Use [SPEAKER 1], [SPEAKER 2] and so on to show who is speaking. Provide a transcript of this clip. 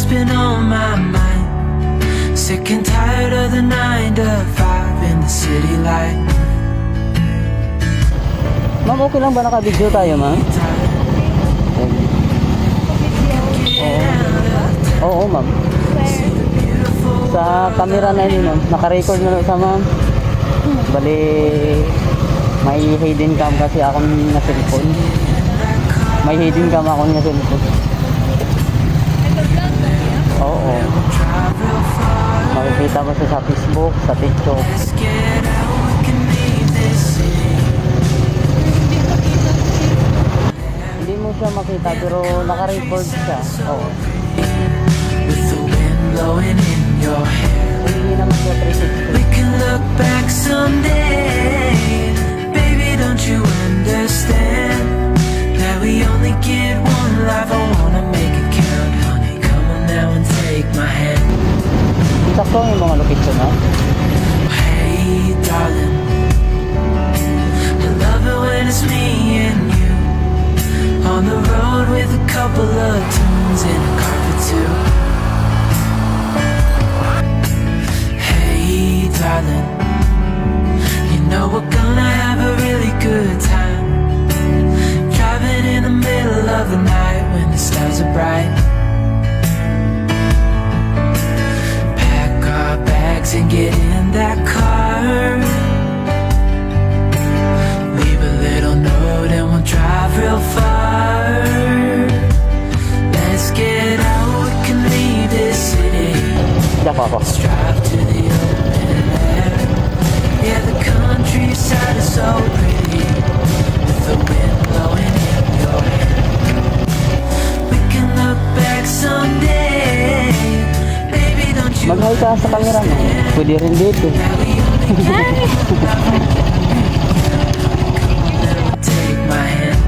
[SPEAKER 1] what's been on my mind. Sick and tired of the 9 to 5 in the city light.
[SPEAKER 2] Ma'am, okay lang ba naka-video tayo, ma'am? Oo, ma'am. Sa camera na yun, ma'am. Naka-record na sa ma'am. Bali, may hidden cam kasi akong na cellphone. May hidden cam akong na cellphone. Oo. Makikita mo sa Facebook, sa TikTok. Hindi mo siya makita pero naka-record siya. Oo.
[SPEAKER 1] With the wind blowing in your hair,
[SPEAKER 2] Hindi naman siya 360.
[SPEAKER 1] we can look back someday. Baby, don't you understand that we only get one life? I wanna make it count, honey. Come on now and take my hand.
[SPEAKER 2] Sakto yung mga location na.
[SPEAKER 1] Hey, darling, I love it when it's me and you on the road with a couple of tunes and a carpet too. Hey, darling, you know we're gonna have a really good time, driving in the middle of the night when the stars are bright. Pack our bags and get in that car, leave a little note and we'll drive real far. Let's get out, we can leave this city.
[SPEAKER 2] Diyan ako.
[SPEAKER 1] Let's drive to the open air. Yeah, the countryside is so pretty, with the wind blowing in your hair. We can look back someday. Baby, don't you
[SPEAKER 2] Mag-hi ka sa camera mo. Pwede rin dito.
[SPEAKER 1] take my hand?